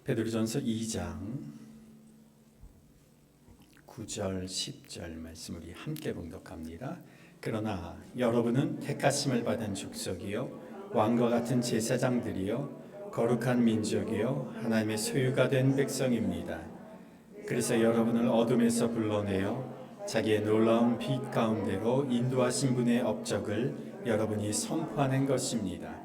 베드로전서 2장 9절 10절 말씀 우리 함께 봉독합니다. 그러나 여러분은 택하심을 받은 족속이요 왕과 같은 제사장들이요 거룩한 민족이요 하나님의 소유가 된 백성입니다. 그래서 여러분을 어둠에서 불러내어 자기의 놀라운 빛 가운데로 인도하신 분의 업적을 여러분이 선포하는 것입니다.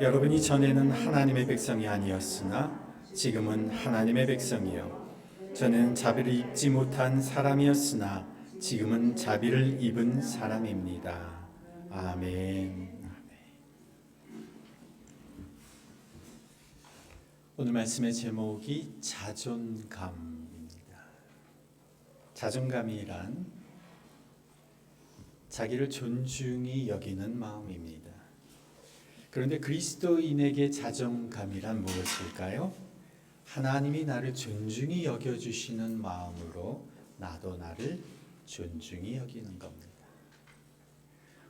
여러분이 전에는 하나님의 백성이 아니었으나 지금은 하나님의 백성이요 전에는 자비를 입지 못한 사람이었으나 지금은 자비를 입은 사람입니다. 아멘. 오늘 말씀의 제목이 자존감입니다. 자존감이란 자기를 존중히 여기는 마음입니다. 그런데 그리스도인에게 자존감이란 무엇일까요? 하나님이 나를 존중히 여겨주시는 마음으로 나도 나를 존중히 여기는 겁니다.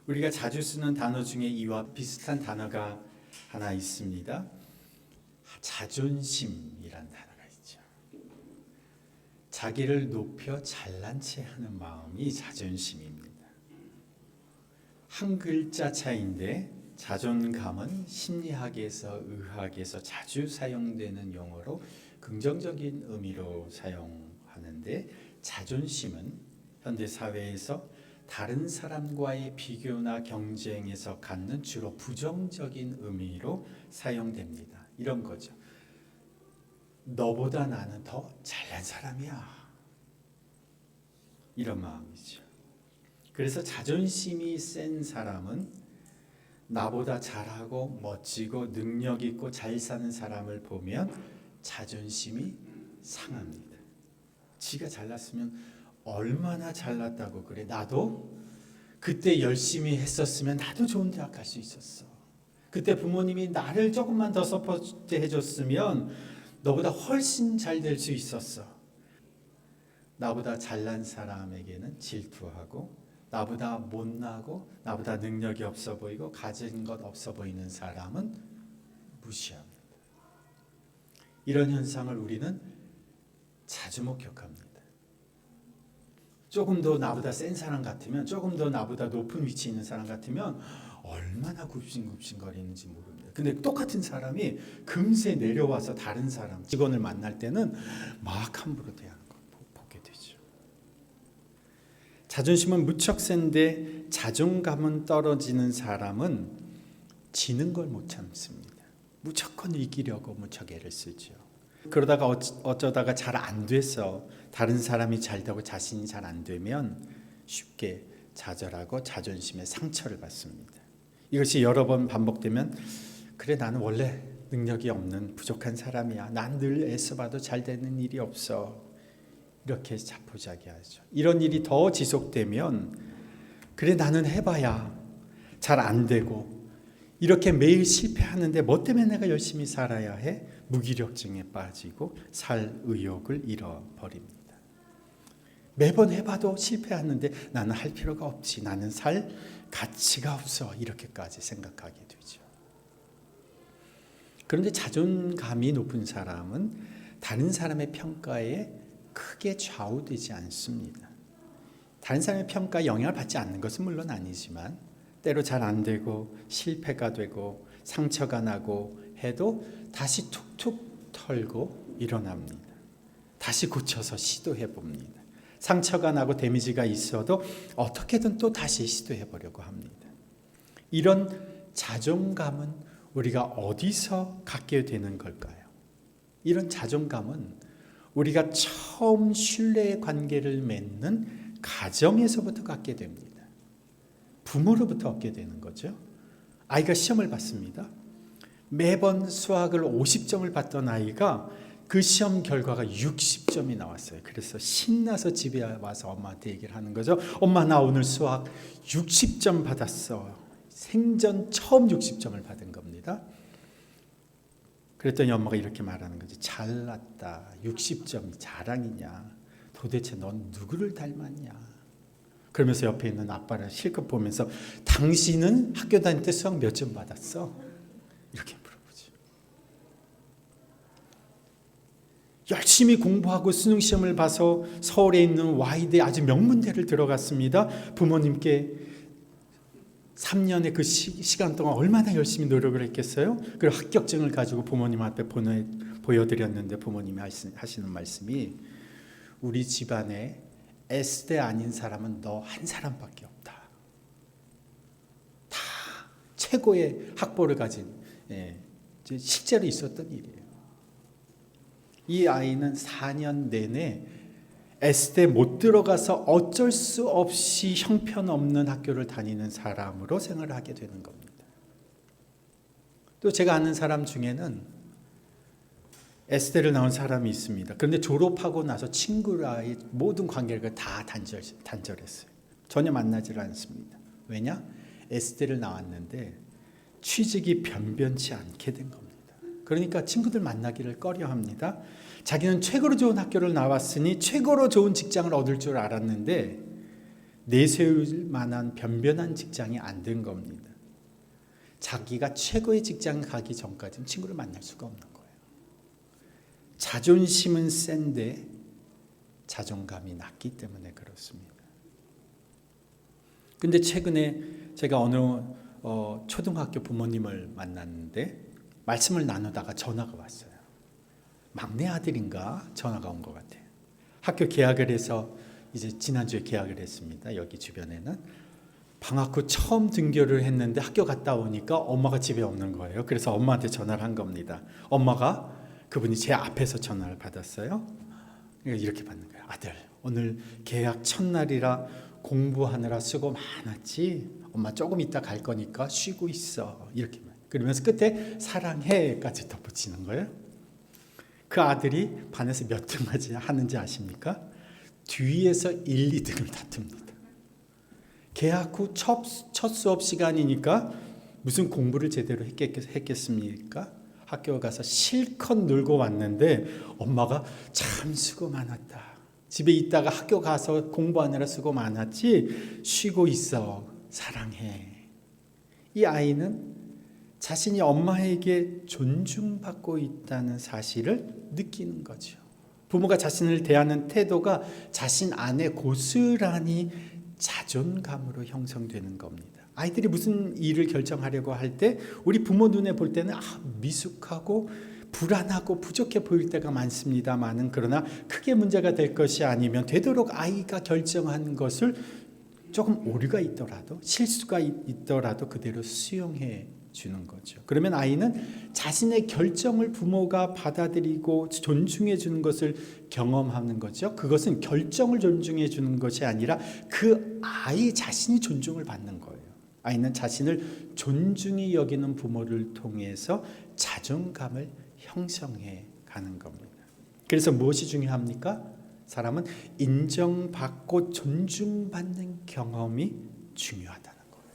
우리가 자주 쓰는 단어 중에 이와 비슷한 단어가 하나 있습니다. 자존심이란 단어가 있죠. 자기를 높여 잘난 체 하는 마음이 자존심입니다. 한 글자 차이인데 자존감은 심리학에서 의학에서 자주 사용되는 용어로 긍정적인 의미로 사용하는데 자존심은 현대 사회에서 다른 사람과의 비교나 경쟁에서 갖는 주로 부정적인 의미로 사용됩니다. 이런 거죠. 너보다 나는 더 잘난 사람이야. 이런 마음이죠. 그래서 자존심이 센 사람은 나보다 잘하고 멋지고 능력 있고 잘 사는 사람을 보면 자존심이 상합니다. 지가 잘났으면 얼마나 잘났다고 그래. 나도 그때 열심히 했었으면 나도 좋은 대학 갈 수 있었어. 그때 부모님이 나를 조금만 더 서포트 해줬으면 너보다 훨씬 잘 될 수 있었어. 나보다 잘난 사람에게는 질투하고 나보다 못나고 나보다 능력이 없어 보이고 가진 것 없어 보이는 사람은 무시합니다. 이런 현상을 우리는 자주 목격합니다. 조금 더 나보다 센 사람 같으면, 조금 더 나보다 높은 위치에 있는 사람 같으면 얼마나 굽신굽신거리는지 모릅니다. 근데 똑같은 사람이 금세 내려와서 다른 사람, 직원을 만날 때는 막 함부로 대하는 걸 보게 되죠. 자존심은 무척 센데 자존감은 떨어지는 사람은 지는 걸 못 참습니다. 무조건 이기려고 무척 애를 쓰죠. 그러다가 어쩌다가 잘 안 돼서 다른 사람이 잘 되고 자신이 잘 안 되면 쉽게 좌절하고 자존심에 상처를 받습니다. 이것이 여러 번 반복되면 그래 나는 원래 능력이 없는 부족한 사람이야. 난 늘 애써봐도 잘 되는 일이 없어. 이렇게 자포자기하죠. 이런 일이 더 지속되면 그래 나는 해봐야 잘 안 되고 이렇게 매일 실패하는데 뭐 때문에 내가 열심히 살아야 해? 무기력증에 빠지고 살 의욕을 잃어버립니다. 매번 해봐도 실패하는데 나는 할 필요가 없지. 나는 살 가치가 없어. 이렇게까지 생각하게 되죠. 그런데 자존감이 높은 사람은 다른 사람의 평가에 크게 좌우되지 않습니다. 다른 사람의 평가에 영향을 받지 않는 것은 물론 아니지만 때로 잘 안 되고 실패가 되고 상처가 나고 해도 다시 툭툭 털고 일어납니다. 다시 고쳐서 시도해 봅니다. 상처가 나고 데미지가 있어도 어떻게든 또 다시 시도해 보려고 합니다. 이런 자존감은 우리가 어디서 갖게 되는 걸까요? 이런 자존감은 우리가 처음 신뢰의 관계를 맺는 가정에서부터 갖게 됩니다. 부모로부터 얻게 되는 거죠. 아이가 시험을 봤습니다. 매번 수학을 50점을 받던 아이가 그 시험 결과가 60점이 나왔어요. 그래서 신나서 집에 와서 엄마한테 얘기를 하는 거죠. 엄마 나 오늘 수학 60점 받았어. 생전 처음 60점을 받은 겁니다. 그랬더니 엄마가 이렇게 말하는 거지. 잘났다. 60점이 자랑이냐. 도대체 넌 누구를 닮았냐. 그러면서 옆에 있는 아빠를 실컷 보면서 당신은 학교 다닐 때 수학 몇 점 받았어? 이렇게 물어보죠. 열심히 공부하고 수능 시험을 봐서 서울에 있는 Y대 아주 명문대를 들어갔습니다. 부모님께 3년의 그 시간 동안 얼마나 열심히 노력을 했겠어요? 그리고 합격증을 가지고 부모님 앞에 보여드렸는데 부모님이 하시는 말씀이 우리 집안에 S대 아닌 사람은 너 한 사람밖에 없다. 다 최고의 학벌을 가진, 실제로 있었던 일이에요. 이 아이는 4년 내내 S대 못 들어가서 어쩔 수 없이 형편없는 학교를 다니는 사람으로 생활을 하게 되는 겁니다. 또 제가 아는 사람 중에는 S대를 나온 사람이 있습니다. 그런데 졸업하고 나서 친구와의 모든 관계를 다 단절했어요. 전혀 만나지를 않습니다. 왜냐? S대를 나왔는데 취직이 변변치 않게 된 겁니다. 그러니까 친구들 만나기를 꺼려합니다. 자기는 최고로 좋은 학교를 나왔으니 최고로 좋은 직장을 얻을 줄 알았는데 내세울 만한 변변한 직장이 안 된 겁니다. 자기가 최고의 직장 가기 전까지는 친구를 만날 수가 없는 거예요. 자존심은 센데 자존감이 낮기 때문에 그렇습니다. 근데 최근에 제가 어느 초등학교 부모님을 만났는데 말씀을 나누다가 전화가 왔어요. 막내 아들인가 전화가 온 것 같아요. 학교 개학을 해서 이제 지난주에 개학을 했습니다. 여기 주변에는. 방학 후 처음 등교를 했는데 학교 갔다 오니까 엄마가 집에 없는 거예요. 그래서 엄마한테 전화를 한 겁니다. 엄마가 그분이 제 앞에서 전화를 받았어요. 이렇게 받는 거예요. 아들, 오늘 개학 첫날이라 공부하느라 수고 많았지? 엄마 조금 이따 갈 거니까 쉬고 있어. 이렇게 그러면서 끝에 사랑해까지 덧붙이는 거예요. 그 아들이 반에서 몇 등 하는지 아십니까? 뒤에서 1, 2등을 다툽니다. 개학 후 첫 수업 시간이니까 무슨 공부를 제대로 했겠습니까? 학교 가서 실컷 놀고 왔는데 엄마가 참 수고 많았다. 집에 있다가 학교 가서 공부하느라 수고 많았지? 쉬고 있어. 사랑해. 이 아이는 자신이 엄마에게 존중받고 있다는 사실을 느끼는 거죠. 부모가 자신을 대하는 태도가 자신 안에 고스란히 자존감으로 형성되는 겁니다. 아이들이 무슨 일을 결정하려고 할 때 우리 부모 눈에 볼 때는 미숙하고 불안하고 부족해 보일 때가 많습니다만은 그러나 크게 문제가 될 것이 아니면 되도록 아이가 결정한 것을 조금 오류가 있더라도 실수가 있더라도 그대로 수용해 주는 거죠. 그러면 아이는 자신의 결정을 부모가 받아들이고 존중해 주는 것을 경험하는 거죠. 그것은 결정을 존중해 주는 것이 아니라 그 아이 자신이 존중을 받는 거예요. 아이는 자신을 존중히 여기는 부모를 통해서 자존감을 형성해 가는 겁니다. 그래서 무엇이 중요합니까? 사람은 인정받고 존중받는 경험이 중요하다는 거예요.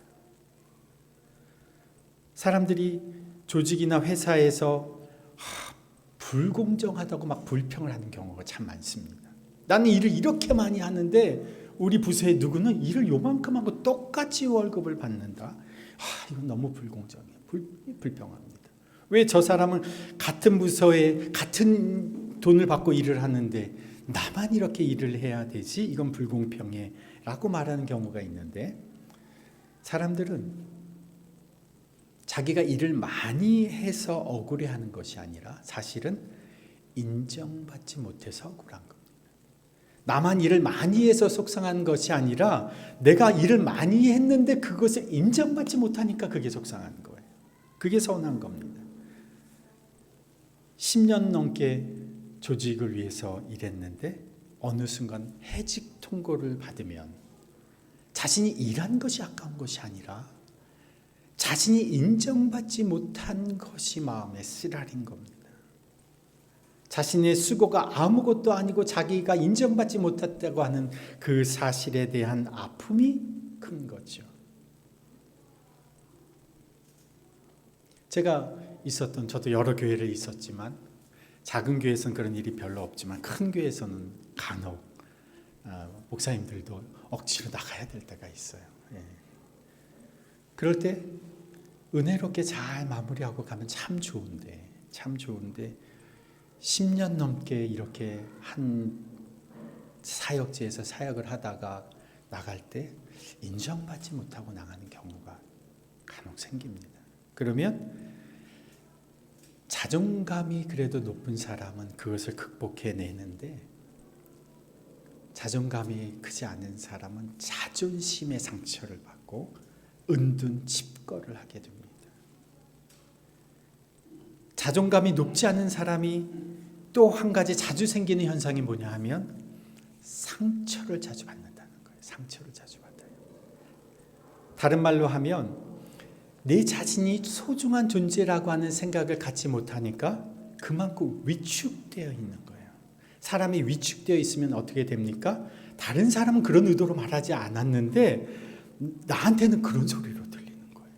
사람들이 조직이나 회사에서 불공정하다고 막 불평을 하는 경우가 참 많습니다. 나는 일을 이렇게 많이 하는데 우리 부서의 누구는 일을 요만큼 하고 똑같이 월급을 받는다. 이건 너무 불공정해요. 불평합니다. 왜 저 사람은 같은 부서에 같은 돈을 받고 일을 하는데 나만 이렇게 일을 해야 되지? 이건 불공평해 라고 말하는 경우가 있는데 사람들은 자기가 일을 많이 해서 억울해하는 것이 아니라 사실은 인정받지 못해서 억울한 겁니다. 나만 일을 많이 해서 속상한 것이 아니라 내가 일을 많이 했는데 그것을 인정받지 못하니까 그게 속상한 거예요. 그게 서운한 겁니다. 10년 넘게 조직을 위해서 일했는데 어느 순간 해직 통보를 받으면 자신이 일한 것이 아까운 것이 아니라 자신이 인정받지 못한 것이 마음에 쓰라린 겁니다. 자신의 수고가 아무것도 아니고 자기가 인정받지 못했다고 하는 그 사실에 대한 아픔이 큰 거죠. 제가 저도 여러 교회를 있었지만 작은 교회에서는 그런 일이 별로 없지만 큰 교회에서는 간혹 목사님들도 억지로 나가야 될 때가 있어요. 그럴 때 은혜롭게 잘 마무리하고 가면 참 좋은데 10년 넘게 이렇게 한 사역지에서 사역을 하다가 나갈 때 인정받지 못하고 나가는 경우가 간혹 생깁니다. 그러면 자존감이 그래도 높은 사람은 그것을 극복해내는데, 자존감이 크지 않은 사람은 자존심의 상처를 받고 은둔 집거를 하게 됩니다. 자존감이 높지 않은 사람이 또 한 가지 자주 생기는 현상이 뭐냐 하면 상처를 자주 받는다는 거예요. 상처를 자주 받아요. 다른 말로 하면 내 자신이 소중한 존재라고 하는 생각을 갖지 못하니까 그만큼 위축되어 있는 거예요. 사람이 위축되어 있으면 어떻게 됩니까? 다른 사람은 그런 의도로 말하지 않았는데 나한테는 그런 소리로 들리는 거예요.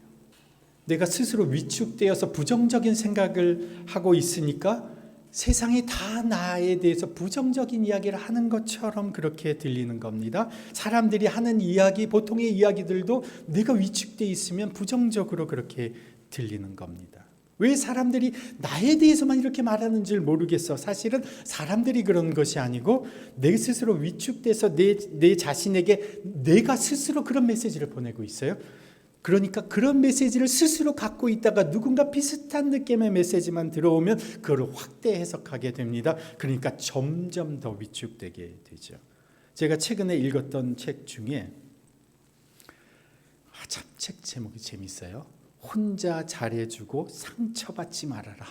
내가 스스로 위축되어서 부정적인 생각을 하고 있으니까 세상이 다 나에 대해서 부정적인 이야기를 하는 것처럼 그렇게 들리는 겁니다. 사람들이 하는 이야기, 보통의 이야기들도 내가 위축되어 있으면 부정적으로 그렇게 들리는 겁니다. 왜 사람들이 나에 대해서만 이렇게 말하는 줄 모르겠어. 사실은 사람들이 그런 것이 아니고 내 스스로 위축돼서 내 자신에게 내가 스스로 그런 메시지를 보내고 있어요. 그러니까 그런 메시지를 스스로 갖고 있다가 누군가 비슷한 느낌의 메시지만 들어오면 그걸 확대 해석하게 됩니다. 그러니까 점점 더 위축되게 되죠. 제가 최근에 읽었던 책 중에 참 책 제목이 재밌어요. 혼자 잘해주고 상처받지 말아라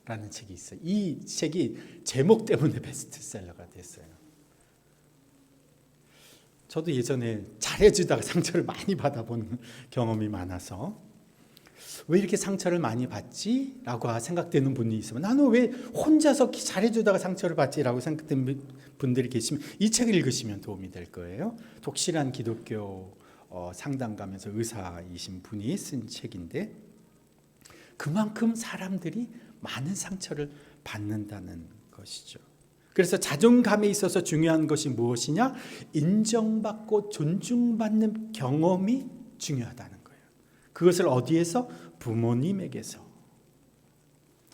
라는 책이 있어요. 이 책이 제목 때문에 베스트셀러가 됐어요. 저도 예전에 잘해주다가 상처를 많이 받아본 경험이 많아서 왜 이렇게 상처를 많이 받지? 라고 생각되는 분이 있으면 나는 왜 혼자서 잘해주다가 상처를 받지? 라고 생각되는 분들이 계시면 이 책을 읽으시면 도움이 될 거예요. 독실한 기독교 상담가면서 의사이신 분이 쓴 책인데 그만큼 사람들이 많은 상처를 받는다는 것이죠. 그래서 자존감에 있어서 중요한 것이 무엇이냐? 인정받고 존중받는 경험이 중요하다는 거예요. 그것을 어디에서? 부모님에게서.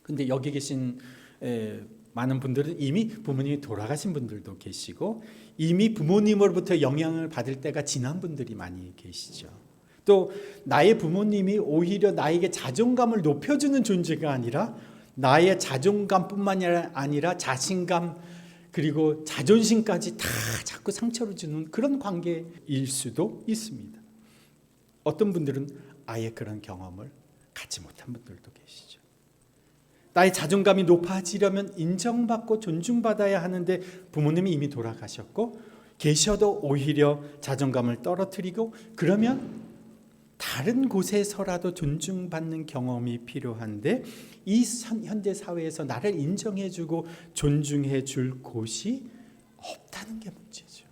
근데 여기 계신 많은 분들은 이미 부모님이 돌아가신 분들도 계시고 이미 부모님으로부터 영향을 받을 때가 지난 분들이 많이 계시죠. 또 나의 부모님이 오히려 나에게 자존감을 높여주는 존재가 아니라 나의 자존감뿐만 아니라 자신감 그리고 자존심까지 다 자꾸 상처를 주는 그런 관계일 수도 있습니다. 어떤 분들은 아예 그런 경험을 갖지 못한 분들도 계시죠. 나의 자존감이 높아지려면 인정받고 존중받아야 하는데 부모님이 이미 돌아가셨고 계셔도 오히려 자존감을 떨어뜨리고 그러면 다른 곳에서라도 존중받는 경험이 필요한데 이 현대 사회에서 나를 인정해주고 존중해줄 곳이 없다는 게 문제죠.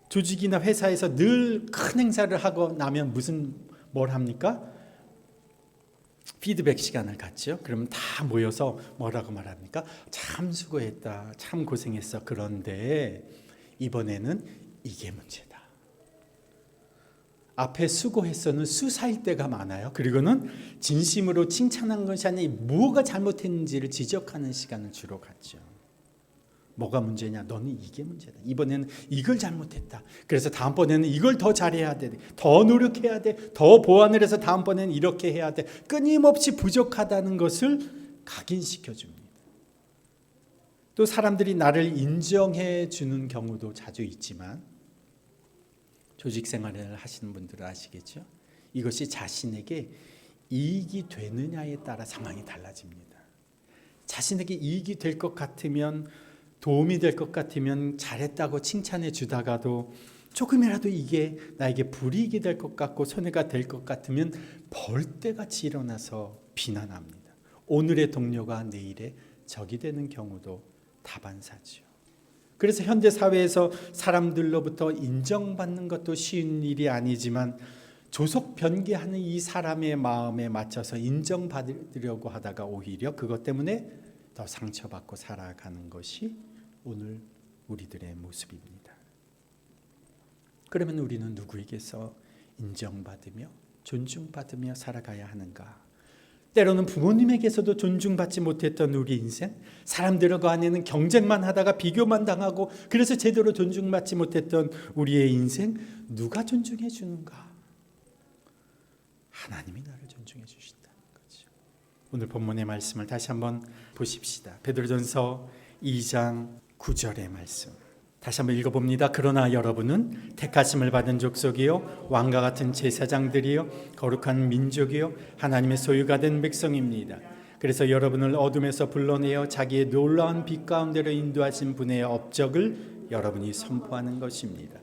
조직이나 회사에서 늘 큰 행사를 하고 나면 뭘 합니까? 피드백 시간을 갖죠. 그러면 다 모여서 뭐라고 말합니까? 참 수고했다. 참 고생했어. 그런데 이번에는 이게 문제다. 앞에 수고했어는 수사일 때가 많아요. 그리고는 진심으로 칭찬한 것이 아니라 뭐가 잘못했는지를 지적하는 시간을 주로 갖죠. 뭐가 문제냐? 너는 이게 문제다. 이번에는 이걸 잘못했다. 그래서 다음번에는 이걸 더 잘해야 돼. 더 노력해야 돼. 더 보완을 해서 다음번에는 이렇게 해야 돼. 끊임없이 부족하다는 것을 각인시켜 줍니다. 또 사람들이 나를 인정해 주는 경우도 자주 있지만 조직 생활을 하시는 분들은 아시겠죠? 이것이 자신에게 이익이 되느냐에 따라 상황이 달라집니다. 자신에게 이익이 될 것 같으면 도움이 될 것 같으면 잘했다고 칭찬해 주다가도 조금이라도 이게 나에게 불이익이 될 것 같고 손해가 될 것 같으면 벌떼같이 일어나서 비난합니다. 오늘의 동료가 내일의 적이 되는 경우도 다반사죠. 그래서 현대 사회에서 사람들로부터 인정받는 것도 쉬운 일이 아니지만 조속 변개하는 이 사람의 마음에 맞춰서 인정받으려고 하다가 오히려 그것 때문에 더 상처받고 살아가는 것이 오늘 우리들의 모습입니다. 그러면 우리는 누구에게서 인정받으며 존중받으며 살아가야 하는가? 때로는 부모님에게서도 존중받지 못했던 우리 인생, 사람들과 안에는 경쟁만 하다가 비교만 당하고 그래서 제대로 존중받지 못했던 우리의 인생, 누가 존중해 주는가? 하나님이 나를 존중해 주신다는 거죠. 오늘 본문의 말씀을 다시 한번 보십시다. 베드로전서 2장 9절의 말씀 다시 한번 읽어봅니다. 그러나 여러분은 택하심을 받은 족속이요 왕과 같은 제사장들이요 거룩한 민족이요 하나님의 소유가 된 백성입니다. 그래서 여러분을 어둠에서 불러내어 자기의 놀라운 빛 가운데로 인도하신 분의 업적을 여러분이 선포하는 것입니다.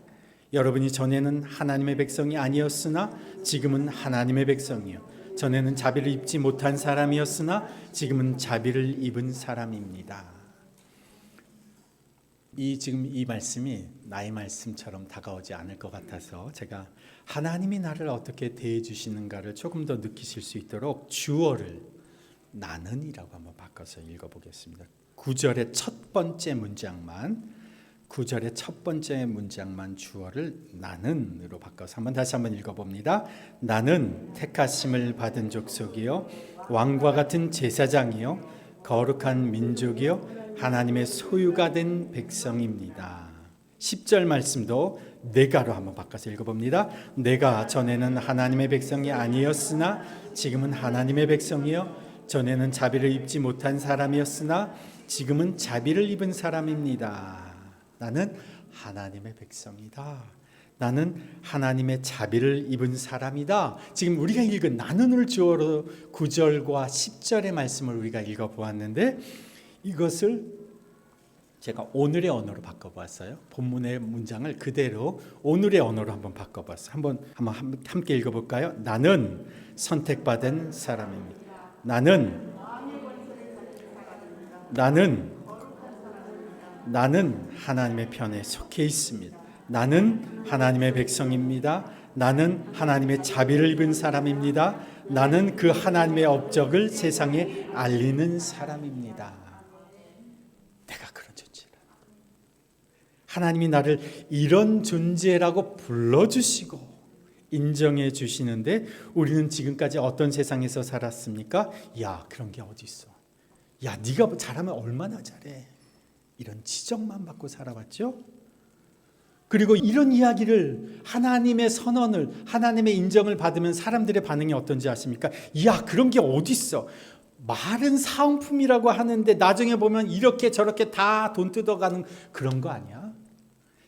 여러분이 전에는 하나님의 백성이 아니었으나 지금은 하나님의 백성이요 전에는 자비를 입지 못한 사람이었으나 지금은 자비를 입은 사람입니다. 지금 이 말씀이 나의 말씀처럼 다가오지 않을 것 같아서 제가 하나님이 나를 어떻게 대해 주시는가를 조금 더 느끼실 수 있도록 주어를 나는이라고 한번 바꿔서 읽어보겠습니다. 9절의 첫 번째 문장만 주어를 나는으로 바꿔서 다시 한번 읽어봅니다. 나는 택하심을 받은 족속이요 왕과 같은 제사장이요 거룩한 민족이요 하나님의 소유가 된 백성입니다. 10절 말씀도 내가로 한번 바꿔서 읽어봅니다. 내가 전에는 하나님의 백성이 아니었으나 지금은 하나님의 백성이요 전에는 자비를 입지 못한 사람이었으나 지금은 자비를 입은 사람입니다. 나는 하나님의 백성이다. 나는 하나님의 자비를 입은 사람이다. 지금 우리가 읽은 나는을 주어로 9절과 10절의 말씀을 우리가 읽어보았는데 이것을 제가 오늘의 언어로 바꿔봤어요. 본문의 문장을 그대로 오늘의 언어로 한번 바꿔봤어요. 한번 함께 읽어볼까요? 나는 선택받은 사람입니다. 나는 하나님의 편에 속해 있습니다. 나는 하나님의 백성입니다. 나는 하나님의 자비를 입은 사람입니다. 나는 그 하나님의 업적을 세상에 알리는 사람입니다. 내가 그런 존재라. 하나님이 나를 이런 존재라고 불러주시고 인정해 주시는데 우리는 지금까지 어떤 세상에서 살았습니까? 야, 그런 게 어디 있어? 야, 네가 잘하면 얼마나 잘해? 이런 지적만 받고 살아왔죠. 그리고 이런 이야기를 하나님의 선언을 하나님의 인정을 받으면 사람들의 반응이 어떤지 아십니까? 야, 그런 게 어디 있어? 말은 사은품이라고 하는데 나중에 보면 이렇게 저렇게 다 돈 뜯어가는 그런 거 아니야?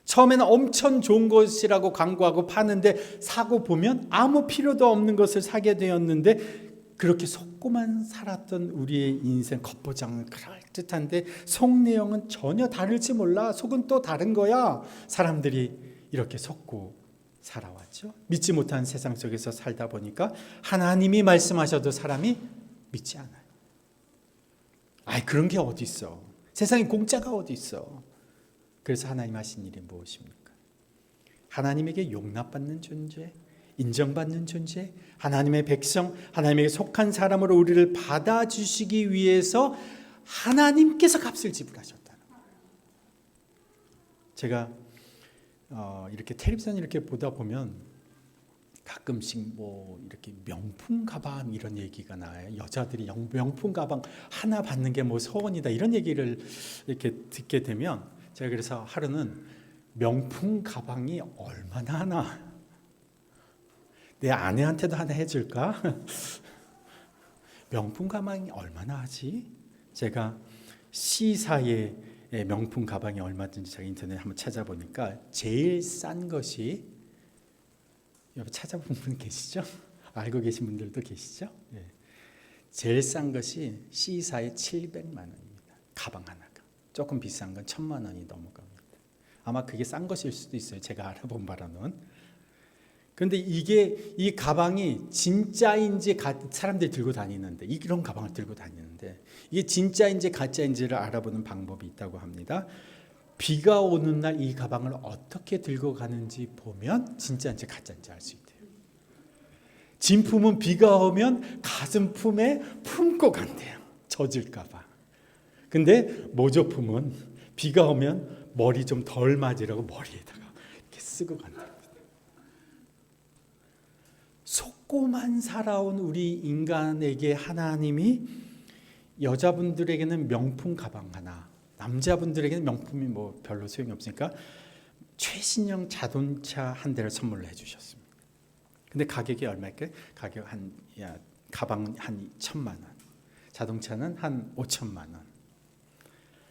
처음에는 엄청 좋은 것이라고 광고하고 파는데 사고 보면 아무 필요도 없는 것을 사게 되었는데 그렇게 속고만 살았던 우리의 인생 겉보장은 그럴듯한데 속 내용은 전혀 다를지 몰라. 속은 또 다른 거야. 사람들이 이렇게 속고 살아왔죠. 믿지 못한 세상 속에서 살다 보니까 하나님이 말씀하셔도 사람이 믿지 않아요. 아이, 그런 게 어디 있어? 세상에 공짜가 어디 있어? 그래서 하나님 하신 일이 무엇입니까? 하나님에게 용납받는 존재, 인정받는 존재, 하나님의 백성, 하나님에게 속한 사람으로 우리를 받아주시기 위해서 하나님께서 값을 지불하셨다는 거예요. 제가 이렇게 텔레비전 이렇게 보다 보면 가끔씩 이렇게 명품 가방 이런 얘기가 나와요. 여자들이 명품 가방 하나 받는 게 소원이다 이런 얘기를 이렇게 듣게 되면 제가 그래서 하루는 명품 가방이 얼마나 하나? 내 아내한테도 하나 해줄까? 명품 가방이 얼마나 하지? 제가 C사의 명품 가방이 얼마든지 제가 인터넷에 한번 찾아보니까 제일 싼 것이 여기 찾아본 분 계시죠? 알고 계신 분들도 계시죠? 네. 제일 싼 것이 C사의 700만 원입니다. 가방 하나가. 조금 비싼 건 1000만 원이 넘어갑니다. 아마 그게 싼 것일 수도 있어요. 제가 알아본 바로는. 그런데 이 가방이 진짜인지 사람들이 들고 다니는데 이런 가방을 들고 다니는데 이게 진짜인지 가짜인지를 알아보는 방법이 있다고 합니다. 비가 오는 날 이 가방을 어떻게 들고 가는지 보면 진짜인지 가짜인지 알 수 있대요. 진품은 비가 오면 가슴 품에 품고 간대요. 젖을까 봐. 근데 모조품은 비가 오면 머리 좀 덜 맞으라고 머리에다가 이렇게 쓰고 간답니다. 속고 하고만 살아온 우리 인간에게 하나님이 여자분들에게는 명품 가방 하나, 남자분들에게는 명품이 뭐 별로 소용이 없으니까 최신형 자동차 한 대를 선물로 해주셨습니다. 근데 가격이 얼마일까요? 가격 가방 한 1,000만 원, 자동차는 한 5천만 원.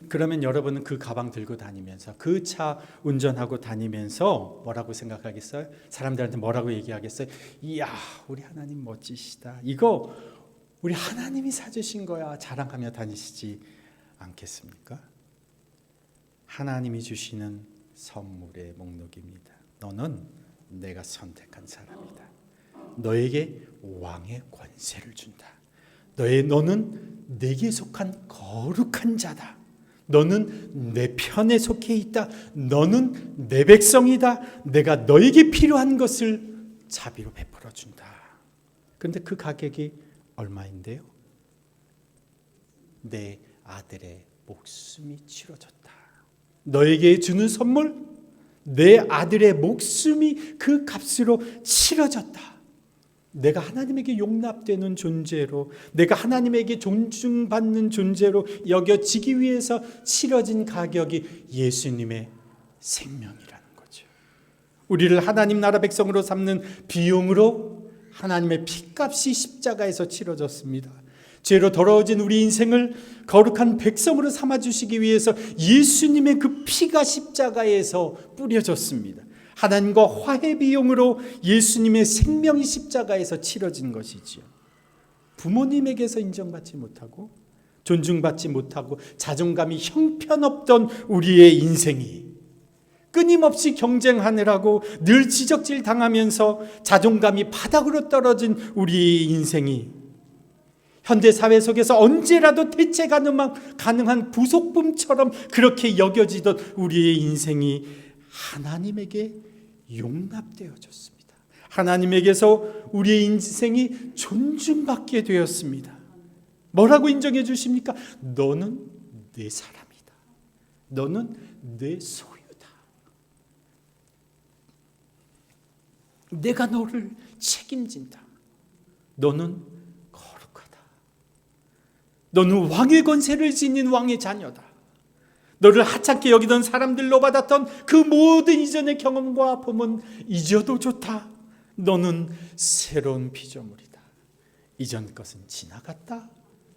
그러면 여러분은 그 가방 들고 다니면서 그 차 운전하고 다니면서 뭐라고 생각하겠어요? 사람들한테 뭐라고 얘기하겠어요? 이야, 우리 하나님 멋지시다. 이거 우리 하나님이 사주신 거야. 자랑하며 다니시지 않겠습니까? 하나님이 주시는 선물의 목록입니다. 너는 내가 선택한 사람이다. 너에게 왕의 권세를 준다. 너는 내게 속한 거룩한 자다. 너는 내 편에 속해 있다. 너는 내 백성이다. 내가 너에게 필요한 것을 자비로 베풀어 준다. 그런데 그 가격이 얼마인데요? 내 아들의 목숨이 치러졌다. 너에게 주는 선물, 내 아들의 목숨이 그 값으로 치러졌다. 내가 하나님에게 용납되는 존재로, 내가 하나님에게 존중받는 존재로 여겨지기 위해서 치러진 가격이 예수님의 생명이라는 거죠. 우리를 하나님 나라 백성으로 삼는 비용으로 하나님의 피값이 십자가에서 치러졌습니다. 죄로 더러워진 우리 인생을 거룩한 백성으로 삼아주시기 위해서 예수님의 그 피가 십자가에서 뿌려졌습니다. 하나님과 화해 비용으로 예수님의 생명이 십자가에서 치러진 것이지요. 부모님에게서 인정받지 못하고 존중받지 못하고 자존감이 형편없던 우리의 인생이 끊임없이 경쟁하느라고 늘 지적질 당하면서 자존감이 바닥으로 떨어진 우리의 인생이 현대사회 속에서 언제라도 대체 가능한 부속품처럼 그렇게 여겨지던 우리의 인생이 하나님에게 용납되어졌습니다. 하나님에게서 우리의 인생이 존중받게 되었습니다. 뭐라고 인정해 주십니까? 너는 내 사람이다. 너는 내 소유다. 내가 너를 책임진다. 너는 거룩하다. 너는 왕의 권세를 지닌 왕의 자녀다. 너를 하찮게 여기던 사람들로 받았던 그 모든 이전의 경험과 아픔은 잊어도 좋다. 너는 새로운 피조물이다. 이전 것은 지나갔다.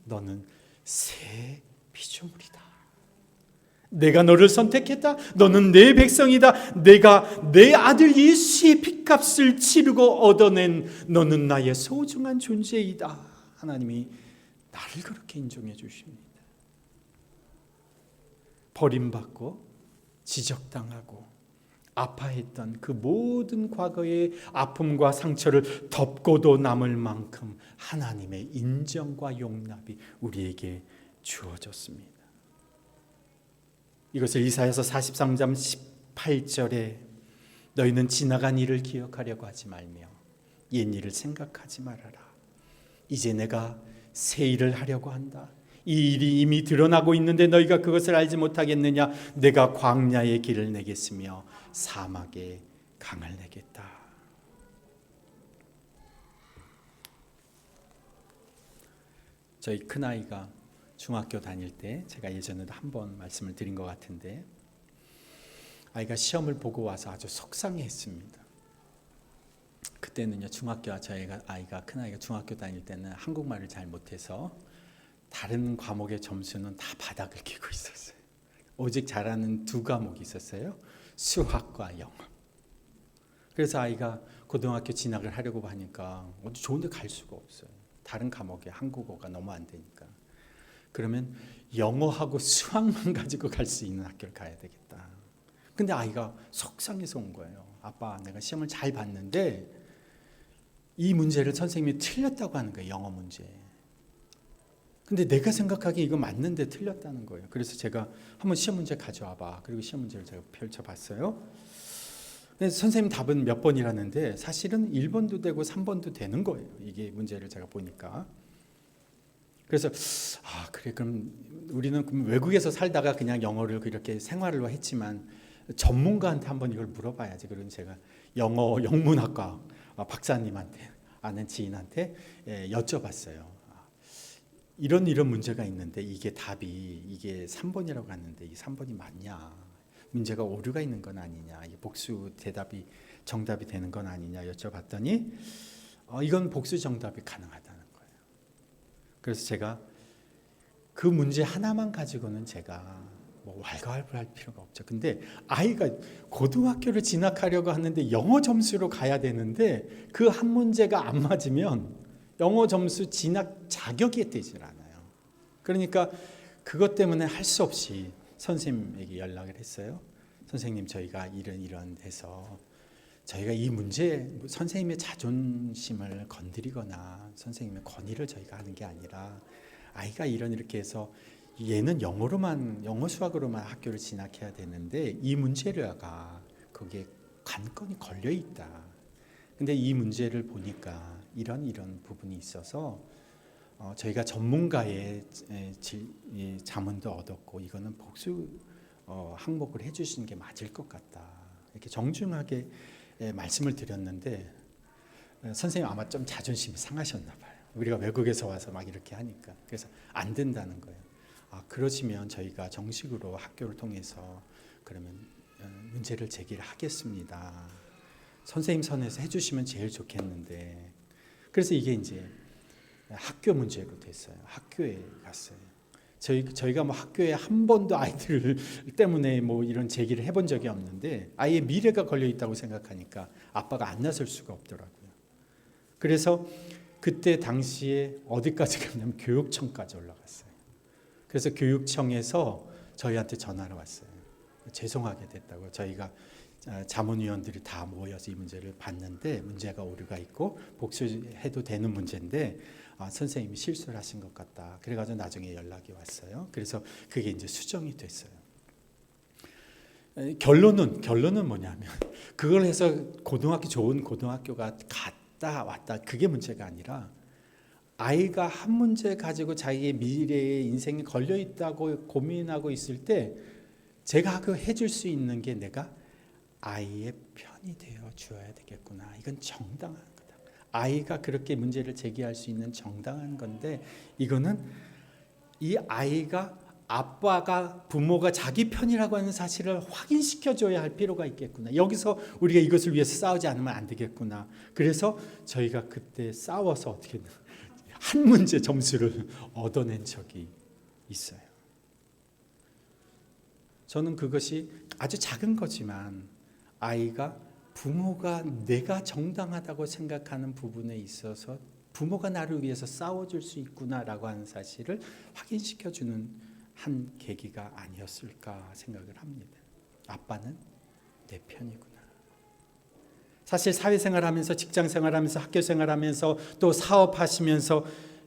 너는 새 피조물이다. 내가 너를 선택했다. 너는 내 백성이다. 내가 내 아들 예수의 핏값을 치르고 얻어낸 너는 나의 소중한 존재이다. 하나님이 나를 그렇게 인정해 주십니다. 버림받고 지적당하고 아파했던 그 모든 과거의 아픔과 상처를 덮고도 남을 만큼 하나님의 인정과 용납이 우리에게 주어졌습니다. 이것을 이사야서 43장 18절에 너희는 지나간 일을 기억하려고 하지 말며 옛 일을 생각하지 말아라. 이제 내가 새 일을 하려고 한다. 이 일이 이미 드러나고 있는데 너희가 그것을 알지 못하겠느냐? 내가 광야의 길을 내겠으며 사막에 강을 내겠다. 저희 큰아이가 중학교 다닐 때 제가 예전에도 한번 말씀을 드린 것 같은데 아이가 시험을 보고 와서 아주 속상해했습니다. 그때는요 중학교 저희가 큰아이가 중학교 다닐 때는 한국말을 잘 못해서 다른 과목의 점수는 다 바닥을 기고 있었어요. 오직 잘하는 두 과목이 있었어요. 수학과 영어. 그래서 아이가 고등학교 진학을 하려고 하니까 어디 좋은 데 갈 수가 없어요. 다른 과목에 한국어가 너무 안 되니까. 그러면 영어하고 수학만 가지고 갈 수 있는 학교를 가야 되겠다. 근데 아이가 속상해서 온 거예요. 아빠, 내가 시험을 잘 봤는데 이 문제를 선생님이 틀렸다고 하는 거예요. 영어 문제. 근데 내가 생각하기에 이거 맞는데 틀렸다는 거예요. 그래서 제가 한번 시험 문제 가져와봐. 그리고 시험 문제를 제가 펼쳐봤어요. 근데 선생님 답은 몇 번이라는데 사실은 1번도 되고 3번도 되는 거예요. 이게 문제를 제가 보니까. 그래서 그래 그럼 우리는 외국에서 살다가 그냥 영어를 그렇게 생활로 했지만 전문가한테 한번 이걸 물어봐야지. 그러면 제가 영어 영문학과 박사님한테 아는 지인한테 여쭤봤어요. 이런 문제가 있는데 이게 3번이라고 하는데 이 3번이 맞냐? 문제가 오류가 있는 건 아니냐? 이 복수 대답이 정답이 되는 건 아니냐 여쭤봤더니 이건 복수 정답이 가능하다는 거예요. 그래서 제가 그 문제 하나만 가지고는 제가 뭐 왈가왈부할 필요가 없죠. 근데 아이가 고등학교를 진학하려고 하는데 영어 점수로 가야 되는데 그 한 문제가 안 맞으면 영어 점수 진학 자격이 되질 않아요. 그러니까 그것 때문에 할 수 없이 선생님에게 연락을 했어요. 선생님, 저희가 이런 해서 저희가 이 문제 선생님의 자존심을 건드리거나 선생님의 권위를 저희가 하는 게 아니라 아이가 이렇게 해서 얘는 영어 수학으로만 학교를 진학해야 되는데 이 문제가 거기에 관건이 걸려 있다. 근데 이 문제를 보니까 이런 부분이 있어서 저희가 전문가의 자문도 얻었고 이거는 복수 항목을 해주시는 게 맞을 것 같다. 이렇게 정중하게 말씀을 드렸는데 선생님 아마 좀 자존심이 상하셨나 봐요. 우리가 외국에서 와서 막 이렇게 하니까. 그래서 안 된다는 거예요. 그러시면 저희가 정식으로 학교를 통해서 그러면 문제를 제기를 하겠습니다. 선생님 선에서 해주시면 제일 좋겠는데. 그래서 이게 이제 학교 문제로 됐어요. 학교에 갔어요. 저희가 뭐 학교에 한 번도 아이들 때문에 뭐 이런 제기를 해본 적이 없는데 아이의 미래가 걸려 있다고 생각하니까 아빠가 안 나설 수가 없더라고요. 그래서 그때 당시에 어디까지 갔냐면 교육청까지 올라갔어요. 그래서 교육청에서 저희한테 전화가 왔어요. 죄송하게 됐다고. 저희가 자문위원들이 다 모여서 이 문제를 봤는데 문제가 오류가 있고 복수해도 되는 문제인데 선생님이 실수를 하신 것 같다. 그래가지고 나중에 연락이 왔어요. 그래서 그게 이제 수정이 됐어요. 결론은 뭐냐면 그걸 해서 좋은 고등학교가 갔다 왔다 그게 문제가 아니라 아이가 한 문제 가지고 자기의 미래의 인생이 걸려 있다고 고민하고 있을 때 제가 해줄 수 있는 게 내가 아이의 편이 되어 주어야 되겠구나. 이건 정당한 거다. 아이가 그렇게 문제를 제기할 수 있는 정당한 건데 이거는 이 아이가 부모가 자기 편이라고 하는 사실을 확인시켜줘야 할 필요가 있겠구나. 여기서 우리가 이것을 위해서 싸우지 않으면 안 되겠구나. 그래서 저희가 그때 싸워서 어떻게 한 문제 점수를 얻어낸 적이 있어요. 저는 그것이 아주 작은 거지만 아이가 부모가 내가 정당하다고 생각하는 부분에 있어서 부모가 나를 위해서 싸워줄 수 있구나라고 하는 사실을 확인시켜주는 한 계기가 아니었을까 생각을 합니다. 아빠는 내 편이구나. 사실 사회생활하면서 직장생활하면서 학교생활하면서 또 사업하시면서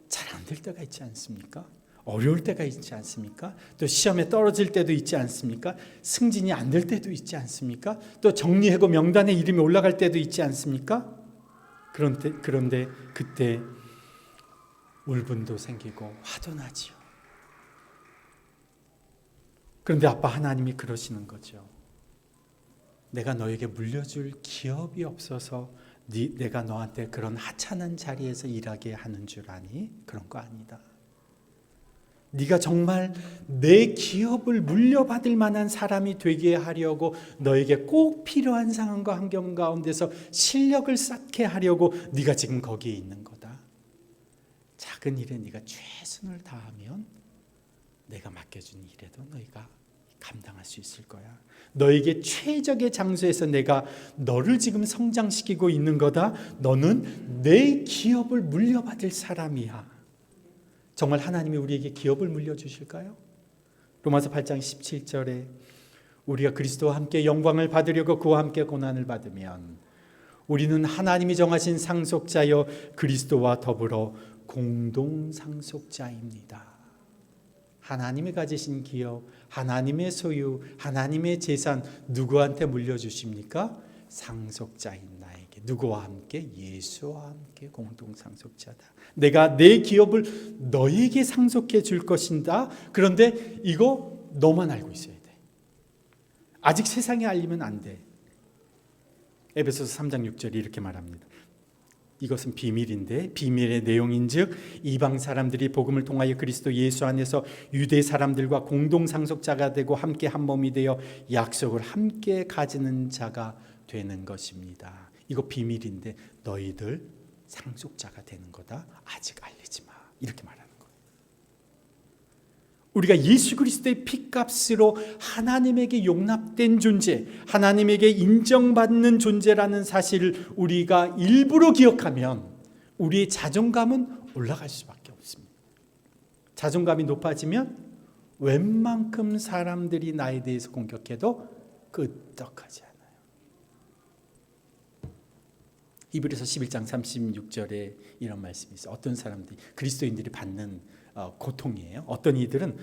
잘 안 될 때가 있지 않습니까? 어려울 때가 있지 않습니까? 또 시험에 떨어질 때도 있지 않습니까? 승진이 안 될 때도 있지 않습니까? 또 정리해고 명단에 이름이 올라갈 때도 있지 않습니까? 그런데 그때 울분도 생기고 화도 나지요. 그런데 아빠 하나님이 그러시는 거죠. 내가 너에게 물려줄 기업이 없어서 내가 너한테 그런 하찮은 자리에서 일하게 하는 줄 아니? 그런 거 아니다. 네가 정말 내 기업을 물려받을 만한 사람이 되게 하려고 너에게 꼭 필요한 상황과 환경 가운데서 실력을 쌓게 하려고 네가 지금 거기에 있는 거다. 작은 일에 네가 최선을 다하면 내가 맡겨준 일에도 너희가 감당할 수 있을 거야. 너에게 최적의 장소에서 내가 너를 지금 성장시키고 있는 거다. 너는 내 기업을 물려받을 사람이야. 정말 하나님이 우리에게 기업을 물려주실까요? 로마서 8장 17절에 우리가 그리스도와 함께 영광을 받으려고 그와 함께 고난을 받으면 우리는 하나님이 정하신 상속자여 그리스도와 더불어 공동 상속자입니다. 하나님이 가지신 기업, 하나님의 소유, 하나님의 재산 누구한테 물려주십니까? 상속자인 나에게. 누구와 함께? 예수와 함께 공동 상속자다. 내가 내 기업을 너에게 상속해 줄 것인다. 그런데 이거 너만 알고 있어야 돼. 아직 세상에 알리면 안 돼. 에베소서 3장 6절이 이렇게 말합니다. 이것은 비밀인데, 비밀의 내용인즉 이방 사람들이 복음을 통하여 그리스도 예수 안에서 유대 사람들과 공동 상속자가 되고 함께 한 몸이 되어 약속을 함께 가지는 자가 되는 것입니다. 이거 비밀인데 너희들 상속자가 되는 거다. 아직 알리지 마. 이렇게 말하는 거예요. 우리가 예수 그리스도의 피값으로 하나님에게 용납된 존재, 하나님에게 인정받는 존재라는 사실을 우리가 일부러 기억하면 우리의 자존감은 올라갈 수밖에 없습니다. 자존감이 높아지면 웬만큼 사람들이 나에 대해서 공격해도 끄떡하지 않아요. 히브리서 11장 36절에 이런 말씀이 있어요. 어떤 사람들이, 그리스도인들이 받는 고통이에요. 어떤 이들은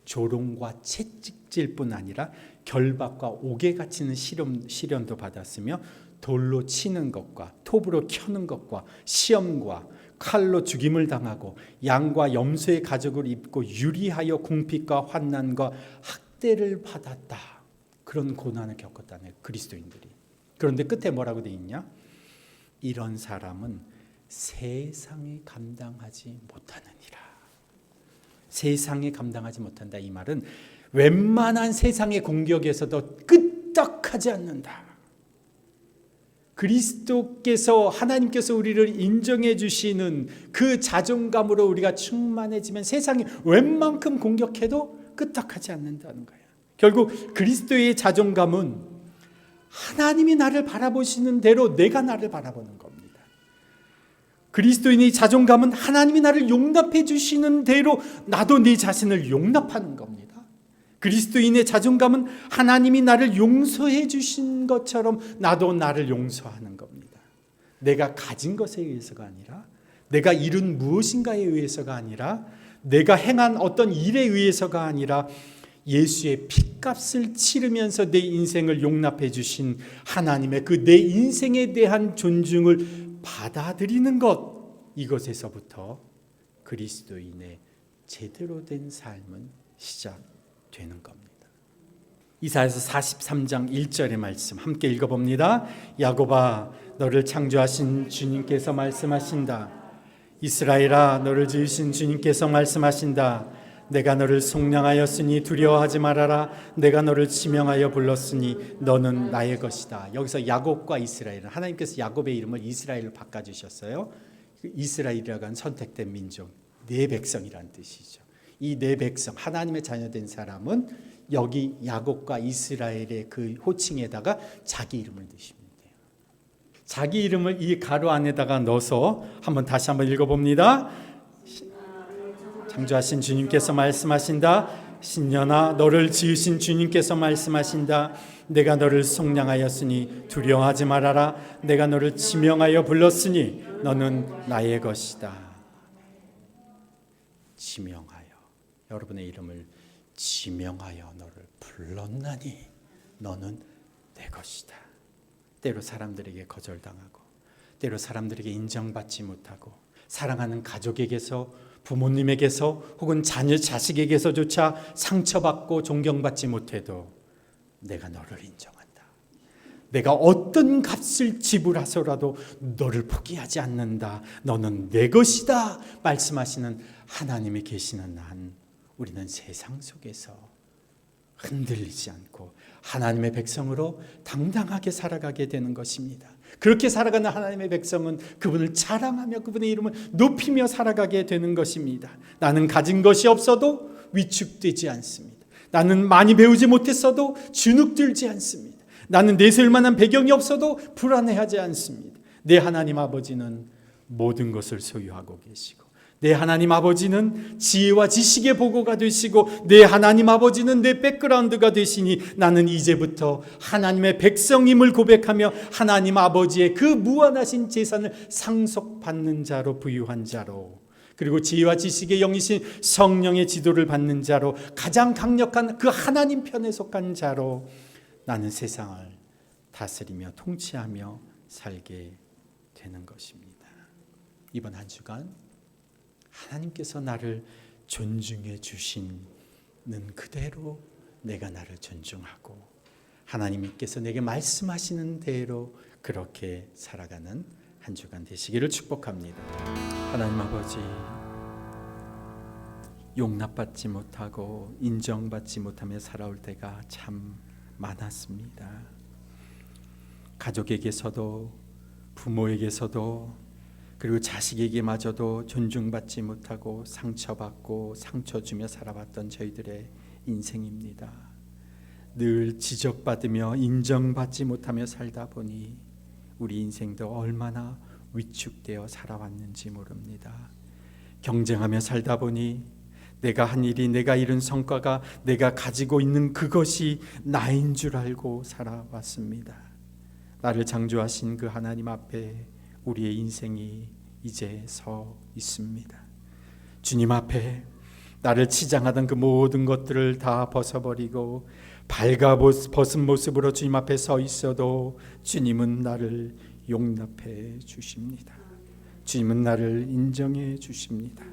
조롱과 채찍질뿐 아니라 결박과 옥에 갇히는 시련도 받았으며 돌로 치는 것과 톱으로 켜는 것과 시험과 칼로 죽임을 당하고 양과 염소의 가죽을 입고 유리하여 궁핍과 환난과 학대를 받았다. 그런 고난을 겪었다네, 그리스도인들이. 그런데 끝에 뭐라고 돼 있냐? 이런 사람은 세상에 감당하지 못하느니라. 세상에 감당하지 못한다. 이 말은 웬만한 세상의 공격에서도 끄떡하지 않는다. 그리스도께서, 하나님께서 우리를 인정해 주시는 그 자존감으로 우리가 충만해지면 세상이 웬만큼 공격해도 끄떡하지 않는다는 거예요. 결국 그리스도의 자존감은 하나님이 나를 바라보시는 대로 내가 나를 바라보는 겁니다. 그리스도인의 자존감은 하나님이 나를 용납해 주시는 대로 나도 내 자신을 용납하는 겁니다. 그리스도인의 자존감은 하나님이 나를 용서해 주신 것처럼 나도 나를 용서하는 겁니다. 내가 가진 것에 의해서가 아니라, 내가 이룬 무엇인가에 의해서가 아니라, 내가 행한 어떤 일에 의해서가 아니라 예수의 피값을 치르면서 내 인생을 용납해 주신 하나님의 그 내 인생에 대한 존중을 받아들이는 것, 이것에서부터 그리스도인의 제대로 된 삶은 시작되는 겁니다. 이사야서 43장 1절의 말씀 함께 읽어봅니다. 야곱아, 너를 창조하신 주님께서 말씀하신다. 이스라엘아, 너를 지으신 주님께서 말씀하신다. 내가 너를 속량하였으니 두려워하지 말아라. 내가 너를 지명하여 불렀으니 너는 나의 것이다. 여기서 야곱과 이스라엘은, 하나님께서 야곱의 이름을 이스라엘로 바꿔주셨어요. 이스라엘이라고 하는 선택된 민족, 내 백성이라는 뜻이죠. 이 내 백성, 하나님의 자녀된 사람은 여기 야곱과 이스라엘의 그 호칭에다가 자기 이름을 넣으시면 돼요. 자기 이름을 이 가로 안에다가 넣어서 다시 한번 읽어봅니다. 창조하신 주님께서 말씀하신다. 신년아, 너를 지으신 주님께서 말씀하신다. 내가 너를 속량하였으니 두려워하지 말아라. 내가 너를 지명하여 불렀으니 너는 나의 것이다. 지명하여, 여러분의 이름을 지명하여 너를 불렀나니 너는 내 것이다. 때로 사람들에게 거절당하고, 때로 사람들에게 인정받지 못하고, 사랑하는 가족에게서, 부모님에게서 혹은 자식에게서조차 상처받고 존경받지 못해도 내가 너를 인정한다. 내가 어떤 값을 지불하서라도 너를 포기하지 않는다. 너는 내 것이다. 말씀하시는 하나님이 계시는 한 우리는 세상 속에서 흔들리지 않고 하나님의 백성으로 당당하게 살아가게 되는 것입니다. 그렇게 살아가는 하나님의 백성은 그분을 자랑하며 그분의 이름을 높이며 살아가게 되는 것입니다. 나는 가진 것이 없어도 위축되지 않습니다. 나는 많이 배우지 못했어도 주눅들지 않습니다. 나는 내세울 만한 배경이 없어도 불안해하지 않습니다. 내 하나님 아버지는 모든 것을 소유하고 계시고, 내 하나님 아버지는 지혜와 지식의 보고가 되시고, 내 하나님 아버지는 내 백그라운드가 되시니 나는 이제부터 하나님의 백성임을 고백하며 하나님 아버지의 그 무한하신 재산을 상속받는 자로, 부유한 자로, 그리고 지혜와 지식의 영이신 성령의 지도를 받는 자로, 가장 강력한 그 하나님 편에 속한 자로 나는 세상을 다스리며 통치하며 살게 되는 것입니다. 이번 한 주간 하나님께서 나를 존중해 주시는 그대로 내가 나를 존중하고, 하나님께서 내게 말씀하시는 대로 그렇게 살아가는 한 주간 되시기를 축복합니다. 하나님 아버지, 용납받지 못하고 인정받지 못하며 살아올 때가 참 많았습니다. 가족에게서도 부모에게서도 그리고 자식에게마저도 존중받지 못하고 상처받고 상처 주며 살아왔던 저희들의 인생입니다. 늘 지적받으며 인정받지 못하며 살다 보니 우리 인생도 얼마나 위축되어 살아왔는지 모릅니다. 경쟁하며 살다 보니 내가 한 일이, 내가 이룬 성과가 내가 가지고 있는 그것이 나인 줄 알고 살아왔습니다. 나를 창조하신 그 하나님 앞에 우리의 인생이 이제 서 있습니다. 주님 앞에 나를 치장하던 그 모든 것들을 다 벗어버리고 밝아 벗은 모습으로 주님 앞에 서 있어도 주님은 나를 용납해 주십니다. 주님은 나를 인정해 주십니다.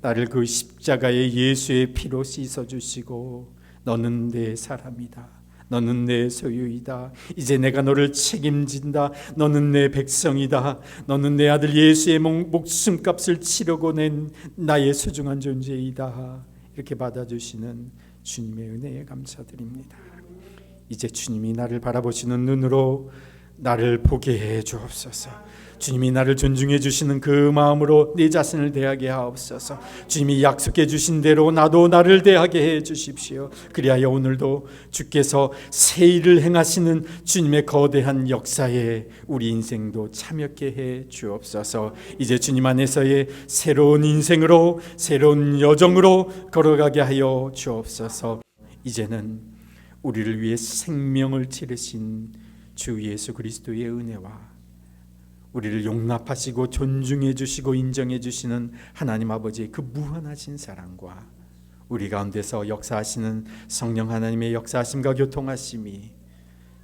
나를 그 십자가의 예수의 피로 씻어 주시고 너는 내 사람이다. 너는 내 소유이다. 이제 내가 너를 책임진다. 너는 내 백성이다. 너는 내 아들 예수의 목숨값을 치르고 낸 나의 소중한 존재이다. 이렇게 받아주시는 주님의 은혜에 감사드립니다. 이제 주님이 나를 바라보시는 눈으로 나를 보게 해 주옵소서. 주님이 나를 존중해 주시는 그 마음으로 내 자신을 대하게 하옵소서. 주님이 약속해 주신 대로 나도 나를 대하게 해 주십시오. 그리하여 오늘도 주께서 새 일을 행하시는 주님의 거대한 역사에 우리 인생도 참여케 해 주옵소서. 이제 주님 안에서의 새로운 인생으로, 새로운 여정으로 걸어가게 하여 주옵소서. 이제는 우리를 위해 생명을 치르신 주 예수 그리스도의 은혜와 우리를 용납하시고 존중해 주시고 인정해 주시는 하나님 아버지의 그 무한하신 사랑과 우리 가운데서 역사하시는 성령 하나님의 역사하심과 교통하심이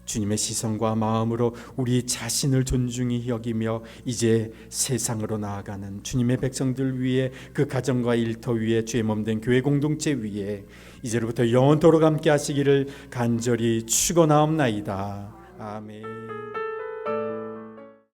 주님의 시선과 마음으로 우리 자신을 존중히 여기며 이제 세상으로 나아가는 주님의 백성들 위에, 그 가정과 일터 위에, 주의 몸된 교회 공동체 위에 이제로부터 영원토록 함께 하시기를 간절히 축원하옵나이다. 아멘.